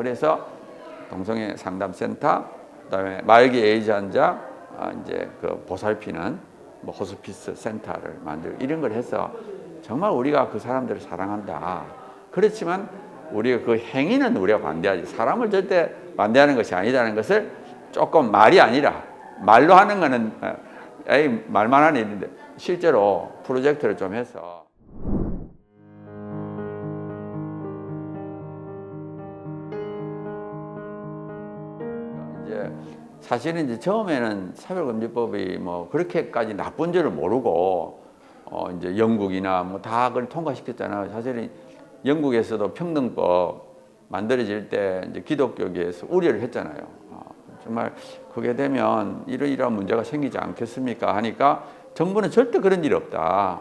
그래서 동성애 상담센터, 그다음에 말기 에이즈 환자 이제 그 보살피는 뭐 호스피스 센터를 만들고 이런 걸 해서 정말 우리가 그 사람들을 사랑한다. 그렇지만 우리가 그 행위는 우리가 반대하지 사람을 절대 반대하는 것이 아니다는 것을 조금 말이 아니라 말로 하는 거는 에이 말만 하는 일인데 실제로 프로젝트를 좀 해서 이제 사실은 이제 처음에는 차별금지법이 뭐 그렇게까지 나쁜 줄을 모르고 이제 영국이나 뭐 다 그걸 통과시켰잖아요. 사실은 영국에서도 평등법 만들어질 때 이제 기독교계에서 우려를 했잖아요. 정말 그게 되면 이러이러한 문제가 생기지 않겠습니까? 하니까 정부는 절대 그런 일이 없다.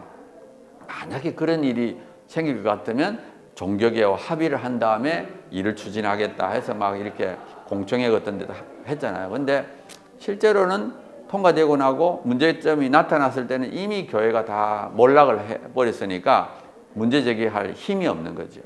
만약에 그런 일이 생길 것 같으면 종교계와 합의를 한 다음에 일을 추진하겠다 해서 막 이렇게 공청회 같은 데도 했잖아요. 근데 실제로는 통과되고 나고 문제점이 나타났을 때는 이미 교회가 다 몰락을 해버렸으니까 문제 제기할 힘이 없는 거죠.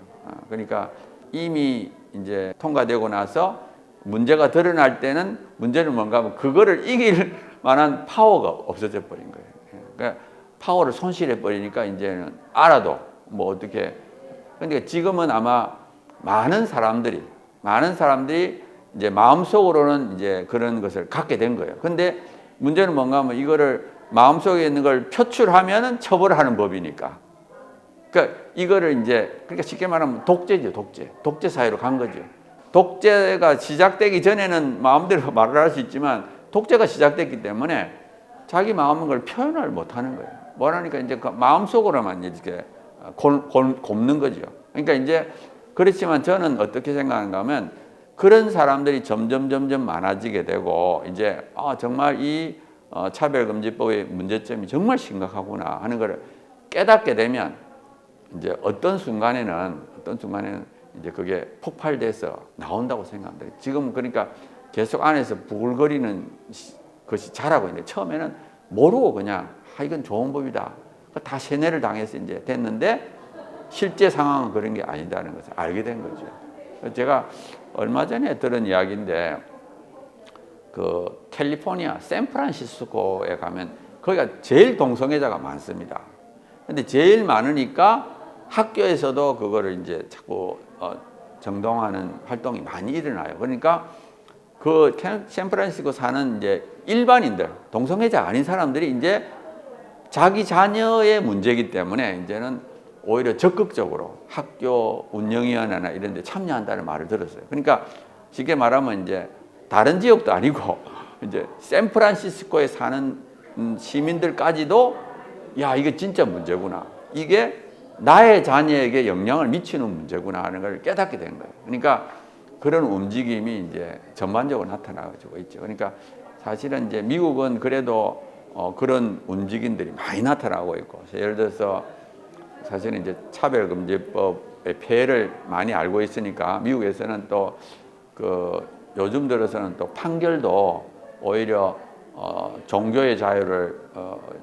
그러니까 이미 이제 통과되고 나서 문제가 드러날 때는 문제는 뭔가 하면 그거를 이길 만한 파워가 없어져 버린 거예요. 그러니까 파워를 손실해 버리니까 이제는 알아도 뭐 어떻게. 그러니까 지금은 아마 많은 사람들이 이제 마음속으로는 이제 그런 것을 갖게 된 거예요. 근데 문제는 뭔가 하면 이거를 마음속에 있는 걸 표출하면은 처벌하는 법이니까. 그러니까 이거를 이제 그러니까 쉽게 말하면 독재죠, 독재 사회로 간 거죠. 독재가 시작되기 전에는 마음대로 말을 할 수 있지만 독재가 시작됐기 때문에 자기 마음인 걸 표현을 못 하는 거예요. 뭐라니까 이제 그 마음속으로만 이렇게 곱는 거죠. 그러니까 이제 그렇지만 저는 어떻게 생각하는가 하면 그런 사람들이 점점 많아지게 되고 이제 정말 이 차별금지법의 문제점이 정말 심각하구나 하는 걸 깨닫게 되면 이제 어떤 순간에는 이제 그게 폭발돼서 나온다고 생각합니다. 지금 그러니까 계속 안에서 부글거리는 것이 자라고 있는데 처음에는 모르고 그냥 이건 좋은 법이다. 다 세뇌를 당해서 이제 됐는데 실제 상황은 그런 게 아니다는 것을 알게 된 거죠. 제가 얼마 전에 들은 이야기인데 그 캘리포니아 샌프란시스코에 가면 거기가 제일 동성애자가 많습니다. 근데 제일 많으니까 학교에서도 그거를 이제 자꾸 정당화하는 활동이 많이 일어나요. 그러니까 그 샌프란시스코 사는 이제 일반인들, 동성애자 아닌 사람들이 이제 자기 자녀의 문제이기 때문에 이제는 오히려 적극적으로 학교 운영위원회나 이런 데 참여한다는 말을 들었어요. 그러니까 쉽게 말하면 이제 다른 지역도 아니고 이제 샌프란시스코에 사는 시민들까지도 야, 이게 진짜 문제구나. 이게 나의 자녀에게 영향을 미치는 문제구나 하는 걸 깨닫게 된 거예요. 그러니까 그런 움직임이 이제 전반적으로 나타나고 있죠. 그러니까 사실은 이제 미국은 그래도 그런 움직임들이 많이 나타나고 있고, 예를 들어서 사실은 이제 차별금지법의 폐해를 많이 알고 있으니까 미국에서는 또 그 요즘 들어서는 또 판결도 오히려 종교의 자유를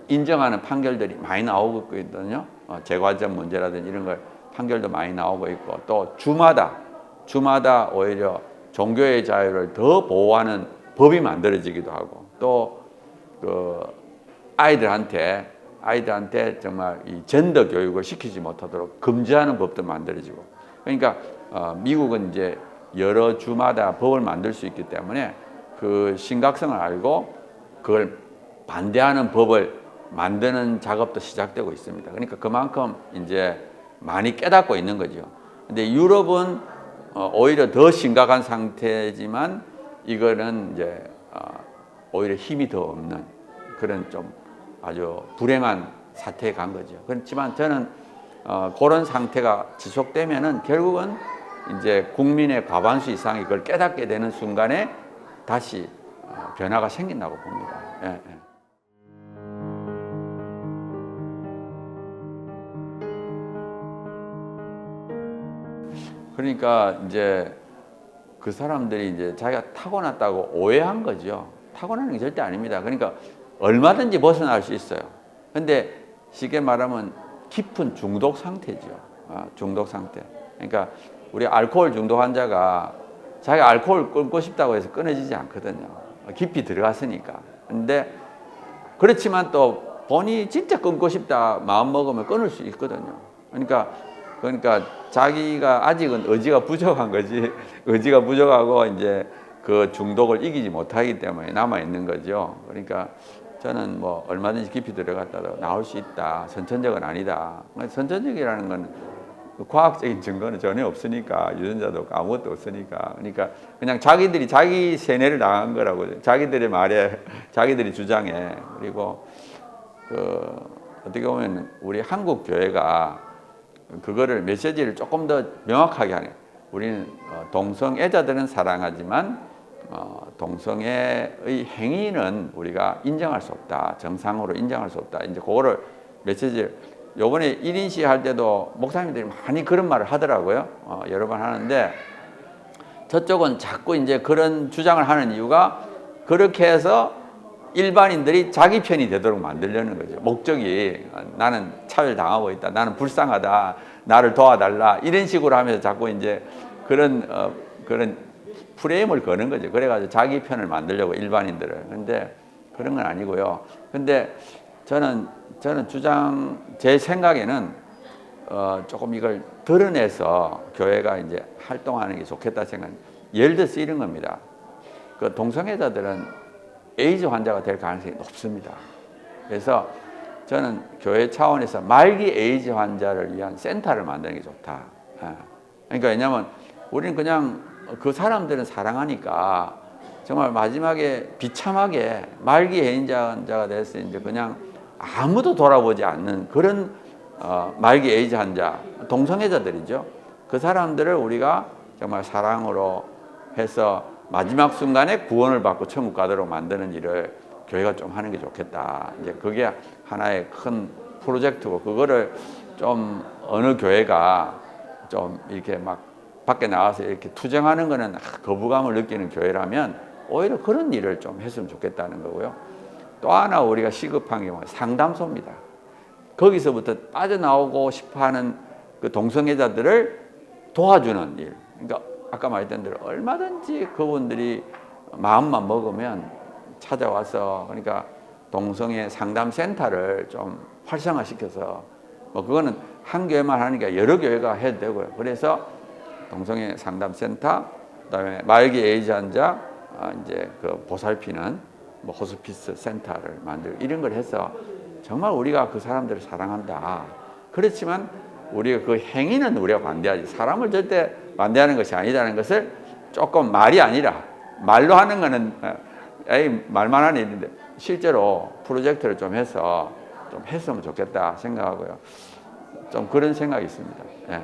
인정하는 판결들이 많이 나오고 있거든요. 재과점 문제라든지 이런 걸 판결도 많이 나오고 있고 또 주마다 오히려 종교의 자유를 더 보호하는 법이 만들어지기도 하고 또 그 아이들한테 정말 이 젠더 교육을 시키지 못하도록 금지하는 법도 만들어지고 그러니까 미국은 이제 여러 주마다 법을 만들 수 있기 때문에 그 심각성을 알고 그걸 반대하는 법을 만드는 작업도 시작되고 있습니다. 그러니까 그만큼 이제 많이 깨닫고 있는 거죠. 근데 유럽은 오히려 더 심각한 상태지만 이거는 이제 오히려 힘이 더 없는 그런 좀 아주 불행한 사태에 간 거죠. 그렇지만 저는 그런 상태가 지속되면은 결국은 이제 국민의 과반수 이상이 그걸 깨닫게 되는 순간에 다시 변화가 생긴다고 봅니다. 예, 예. 그러니까 이제 그 사람들이 이제 자기가 타고났다고 오해한 거죠. 타고나는 게 절대 아닙니다. 그러니까 얼마든지 벗어날 수 있어요. 근데 쉽게 말하면 깊은 중독 상태죠. 중독 상태. 그러니까 우리 알코올 중독 환자가 자기가 알코올 끊고 싶다고 해서 끊어지지 않거든요. 깊이 들어갔으니까. 근데 그렇지만 또 본인이 진짜 끊고 싶다 마음 먹으면 끊을 수 있거든요. 그러니까 자기가 아직은 의지가 부족한 거지. 의지가 부족하고 이제 그 중독을 이기지 못하기 때문에 남아 있는 거죠. 그러니까 저는 뭐 얼마든지 깊이 들어갔다도 나올 수 있다. 선천적은 아니다. 선천적이라는 건 과학적인 증거는 전혀 없으니까, 유전자도 없고 아무것도 없으니까. 그러니까 그냥 자기들이 자기 세뇌를 당한 거라고. 자기들의 말에, 자기들이 주장해. 그리고 어떻게 보면 우리 한국 교회가 그거를 메시지를 조금 더 명확하게 하네. 우리는 동성애자들은 사랑하지만 동성애의 행위는 우리가 인정할 수 없다. 정상으로 인정할 수 없다. 이제 그거를 메시지. 요번에 1인 시위 할 때도 목사님들이 많이 그런 말을 하더라고요. 여러 번 하는데 저쪽은 자꾸 이제 그런 주장을 하는 이유가 그렇게 해서 일반인들이 자기 편이 되도록 만들려는 거죠. 목적이 나는 차별당하고 있다. 나는 불쌍하다. 나를 도와달라. 이런 식으로 하면서 자꾸 이제 그런 프레임을 거는 거죠. 그래가지고 자기 편을 만들려고 일반인들을. 근데 그런 건 아니고요. 근데 저는 제 생각에는 조금 이걸 드러내서 교회가 이제 활동하는 게 좋겠다 생각. 예를 들어서 이런 겁니다. 그 동성애자들은 에이즈 환자가 될 가능성이 높습니다. 그래서 저는 교회 차원에서 말기 에이즈 환자를 위한 센터를 만드는 게 좋다. 그러니까 왜냐하면 우리는 그냥 그 사람들은 사랑하니까 정말 마지막에 비참하게 말기 에이즈 환자가 됐을 때 이제 그냥 아무도 돌아보지 않는 그런 말기 에이즈 환자, 동성애자들이죠. 그 사람들을 우리가 정말 사랑으로 해서 마지막 순간에 구원을 받고 천국 가도록 만드는 일을 교회가 좀 하는 게 좋겠다. 이제 그게 하나의 큰 프로젝트고, 그거를 좀 어느 교회가 좀 이렇게 막 밖에 나와서 이렇게 투쟁하는 거는 거부감을 느끼는 교회라면 오히려 그런 일을 좀 했으면 좋겠다는 거고요. 또 하나 우리가 시급한 게 상담소입니다. 거기서부터 빠져나오고 싶어하는 그 동성애자들을 도와주는 일. 그러니까 아까 말했던 대로 얼마든지 그분들이 마음만 먹으면 찾아와서, 그러니까 동성애 상담센터를 좀 활성화시켜서, 뭐 그거는 한 교회만 하니까 여러 교회가 해도 되고요. 그래서 동성애 상담센터, 그다음에 말기 에이즈 환자 이제 그 보살피는 뭐 호스피스 센터를 만들고 이런 걸 해서 정말 우리가 그 사람들을 사랑한다. 그렇지만 우리가 그 행위는 우리가 반대하지, 사람을 절대 반대하는 것이 아니라는 것을 조금 말이 아니라 말로 하는 거는 말만 하는 일인데 실제로 프로젝트를 좀 해서 좀 했으면 좋겠다 생각하고요. 좀 그런 생각이 있습니다. 예.